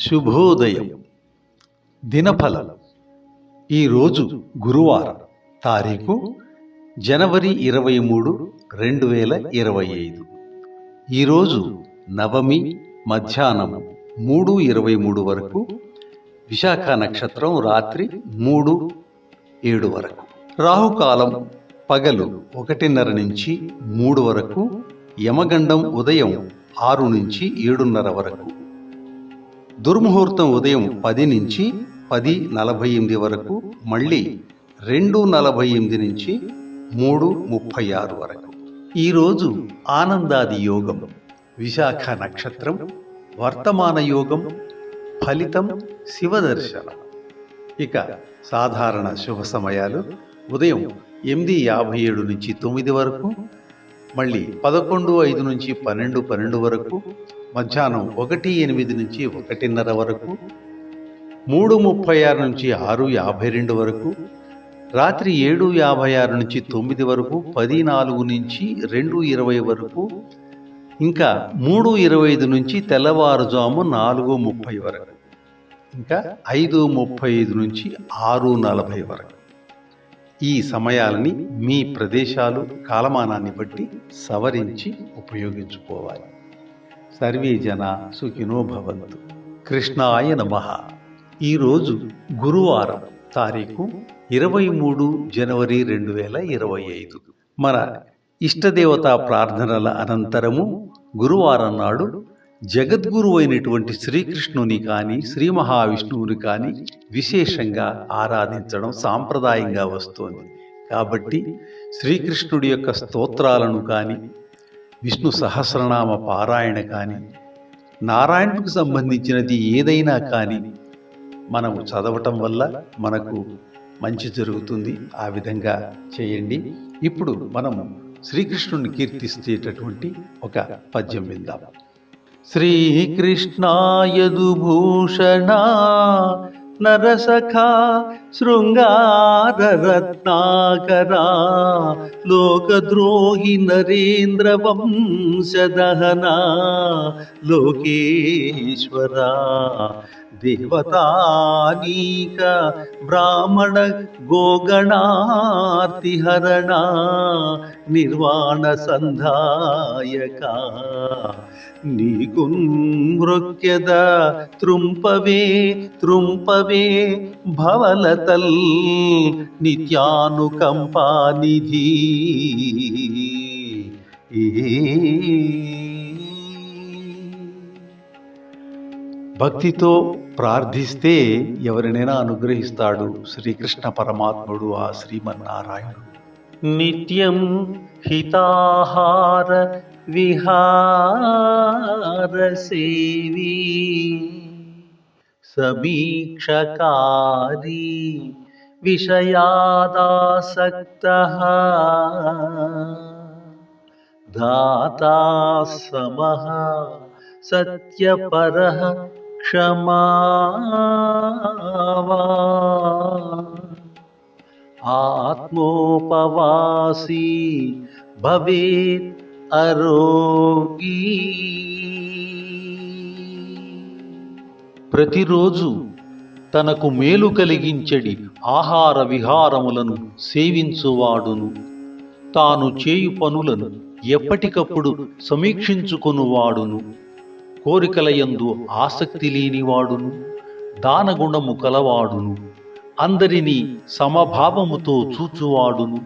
శుభోదయం. దినఫలం. ఈరోజు గురువారం, తారీఖు జనవరి 23, 2025. ఈరోజు నవమి మధ్యాహ్నం 3:23 వరకు, విశాఖ నక్షత్రం రాత్రి 3:07 వరకు, రాహుకాలం పగలు 1:30 నుంచి 3 వరకు, యమగండం ఉదయం 6 నుంచి 7:30 వరకు, దుర్ముహూర్తం ఉదయం 10 నుంచి 10:48 వరకు, మళ్ళీ 2:48 నుంచి 3:36 వరకు. ఈరోజు ఆనందాది యోగం, విశాఖ నక్షత్రం, వర్తమాన యోగం, ఫలితం శివదర్శనం. ఇక సాధారణ శుభ సమయాలు ఉదయం 8:57 నుంచి 9 వరకు, మళ్ళీ 11:05 నుంచి 12:12 వరకు, మధ్యాహ్నం 1:08 నుంచి 1:30 వరకు, 3:36 నుంచి 6:52 వరకు, రాత్రి 7:56 నుంచి 9 వరకు, 10:04 నుంచి 2:20 వరకు, ఇంకా 3:25 నుంచి తెల్లవారుజాము 4:30 వరకు, ఇంకా 5:35 నుంచి 6:40 వరకు. ఈ సమయాలని మీ ప్రదేశాలు, కాలమానాన్ని బట్టి సవరించి ఉపయోగించుకోవాలి. సర్వే జన సుఖినో భవంతు. కృష్ణాయ నమః. ఈరోజు గురువారం, తారీఖు 23 జనవరి 2025. మన ఇష్టదేవతా ప్రార్థనల అనంతరము గురువారం నాడు జగద్గురు అయినటువంటి శ్రీకృష్ణుని కానీ శ్రీ మహావిష్ణువుని కానీ విశేషంగా ఆరాధించడం సాంప్రదాయంగా వస్తోంది. కాబట్టి శ్రీకృష్ణుడి యొక్క స్తోత్రాలను కానీ, విష్ణు సహస్రనామ పారాయణ కానీ, నారాయణుడికి సంబంధించినది ఏదైనా కానీ మనము చదవటం వల్ల మనకు మంచి జరుగుతుంది. ఆ విధంగా చేయండి. ఇప్పుడు మనము శ్రీకృష్ణుని కీర్తిస్తేటటువంటి ఒక పద్యం విందాం. శ్రీకృష్ణాయదుభూషణ నరసఖా శృంగారరత్నాకరా లోకద్రోహి నరేంద్ర వంశదహనా లోకేశ్వరా దేవతానీక బ్రాహ్మణ గోగణార్తిహరణ నిర్వాణ సంధాయక నీకు మృక్యద త్రుంపవే త్రుంపవే భవలతల్ నిత్యానుకంపానిధి. భక్తితో ప్రార్థిస్తే ఎవరినైనా అనుగ్రహిస్తాడు శ్రీకృష్ణ పరమాత్ముడు, ఆ శ్రీమన్నారాయణుడు. నిత్యం హితాహార విహార సేవీ సమీక్షకారీ విషయాదాసక్తః దాతా సమః సత్యపరః క్షమావాన్ ఆత్మోపవాసీ భవేత్ అరోగీ. ప్రతిరోజు తనకు మేలు కలిగించడి ఆహార విహారములను సేవించువాడును, తాను చేయు పనులను ఎప్పటికప్పుడు సమీక్షించుకొనువాడును, కోరికలయందు ఆసక్తి లేనివాడును, దానగుణము కలవాడును, అందరినీ సమభావముతో చూచువాడును,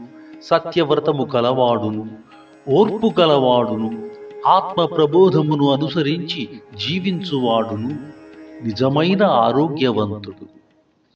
సత్యవ్రతము కలవాడును, ఓర్పు కలవాడును, ఆత్మ ప్రబోధమును అనుసరించి జీవించువాడును, నిజమైన ఆరోగ్యవంతుడు.